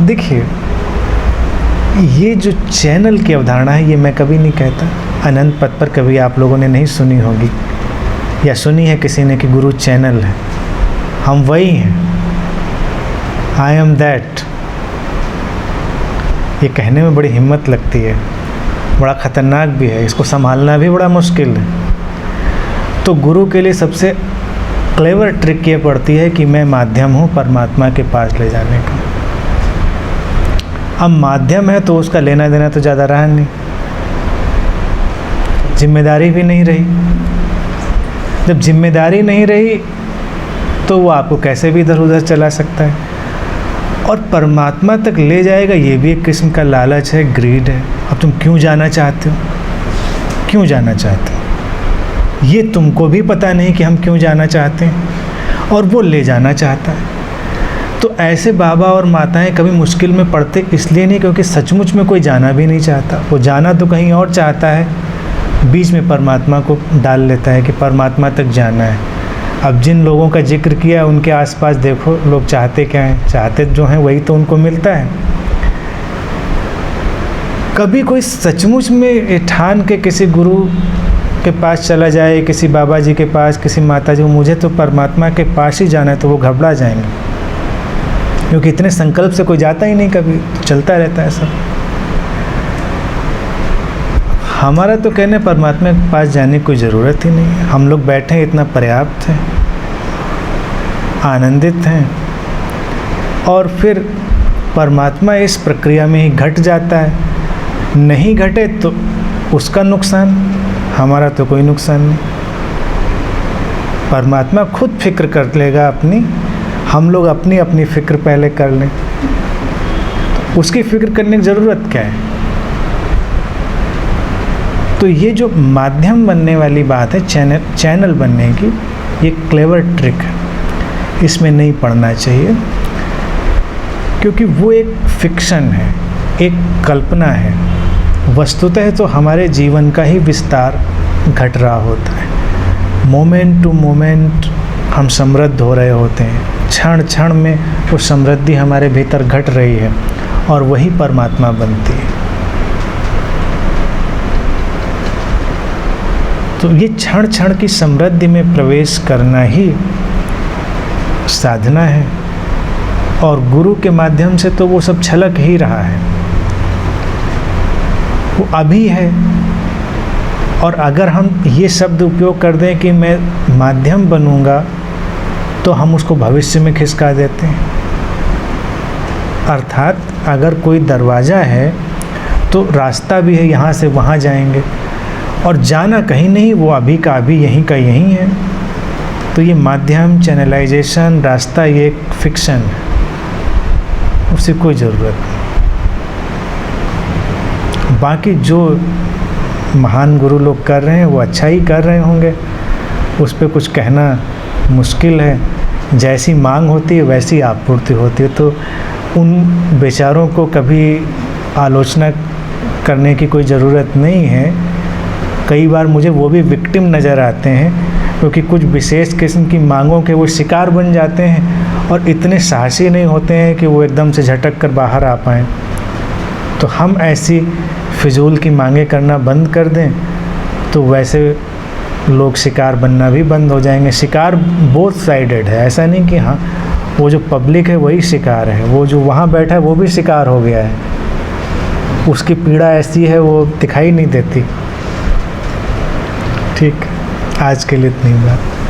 देखिए, ये जो चैनल की अवधारणा है, ये मैं कभी नहीं कहता। अनंत पथ पर कभी आप लोगों ने नहीं सुनी होगी, या सुनी है किसी ने कि गुरु चैनल है। हम वही हैं, आई एम दैट। ये कहने में बड़ी हिम्मत लगती है, बड़ा ख़तरनाक भी है, इसको संभालना भी बड़ा मुश्किल है। तो गुरु के लिए सबसे क्लेवर ट्रिक ये पड़ती है कि मैं माध्यम हूँ परमात्मा के पास ले जाने का। अब माध्यम है तो उसका लेना देना तो ज़्यादा रहा नहीं, जिम्मेदारी भी नहीं रही। जब जिम्मेदारी नहीं रही तो वो आपको कैसे भी इधर उधर चला सकता है, और परमात्मा तक ले जाएगा, ये भी एक किस्म का लालच है, ग्रीड है। अब तुम क्यों जाना चाहते हो, क्यों जाना चाहते हो, ये तुमको भी पता नहीं कि हम क्यों जाना चाहते हैं, और वो ले जाना चाहता है। तो ऐसे बाबा और माताएं कभी मुश्किल में पड़ते इसलिए नहीं क्योंकि सचमुच में कोई जाना भी नहीं चाहता। वो जाना तो कहीं और चाहता है, बीच में परमात्मा को डाल लेता है कि परमात्मा तक जाना है। अब जिन लोगों का जिक्र किया उनके आसपास देखो लोग चाहते क्या हैं, चाहते जो हैं वही तो उनको मिलता है। कभी कोई सचमुच में ठान के किसी गुरु के पास चला जाए, किसी बाबा जी के पास, किसी माता जी, मुझे तो परमात्मा के पास ही जाना है, तो वो घबरा जाएंगे, क्योंकि इतने संकल्प से कोई जाता ही नहीं, कभी तो चलता रहता है सब। हमारा तो कहने परमात्मा के पास जाने की कोई ज़रूरत ही नहीं है। हम लोग बैठे हैं, इतना पर्याप्त है, आनंदित हैं, और फिर परमात्मा इस प्रक्रिया में ही घट जाता है। नहीं घटे तो उसका नुकसान, हमारा तो कोई नुकसान नहीं। परमात्मा खुद फिक्र कर लेगा अपनी, हम लोग अपनी अपनी फ़िक्र पहले कर लें। तो उसकी फ़िक्र करने की ज़रूरत क्या है। तो ये जो माध्यम बनने वाली बात है, चैनल बनने की, ये क्लेवर ट्रिक है, इसमें नहीं पड़ना चाहिए, क्योंकि वो एक फिक्शन है, एक कल्पना है। वस्तुतः तो हमारे जीवन का ही विस्तार घट रहा होता है। मोमेंट टू मोमेंट हम समृद्ध हो रहे होते हैं, क्षण क्षण में वो समृद्धि हमारे भीतर घट रही है, और वही परमात्मा बनती है। तो ये क्षण क्षण की समृद्धि में प्रवेश करना ही साधना है, और गुरु के माध्यम से तो वो सब छलक ही रहा है, वो अभी है। और अगर हम ये शब्द उपयोग कर दें कि मैं माध्यम बनूंगा, तो हम उसको भविष्य में खिसका देते हैं। अर्थात अगर कोई दरवाज़ा है तो रास्ता भी है, यहाँ से वहाँ जाएंगे, और जाना कहीं नहीं, वो अभी का अभी, यहीं का यहीं है। तो ये माध्यम, चैनलाइजेशन, रास्ता, ये एक फिक्शन है, उससे कोई ज़रूरत नहीं। बाकी जो महान गुरु लोग कर रहे हैं वो अच्छा ही कर रहे होंगे, उस पर कुछ कहना मुश्किल है। जैसी मांग होती है वैसी आपूर्ति होती है, तो उन बेचारों को कभी आलोचना करने की कोई ज़रूरत नहीं है। कई बार मुझे वो भी विक्टिम नज़र आते हैं, क्योंकि कुछ विशेष किस्म की मांगों के वो शिकार बन जाते हैं, और इतने साहसी नहीं होते हैं कि वो एकदम से झटक कर बाहर आ पाएँ। तो हम ऐसी फिजूल की मांगें करना बंद कर दें, तो वैसे लोग शिकार बनना भी बंद हो जाएंगे। शिकार बोथ साइडेड है, ऐसा नहीं कि हाँ वो जो पब्लिक है वही शिकार है, वो जो वहाँ बैठा है वो भी शिकार हो गया है, उसकी पीड़ा ऐसी है वो दिखाई नहीं देती। ठीक, आज के लिए इतनी बात।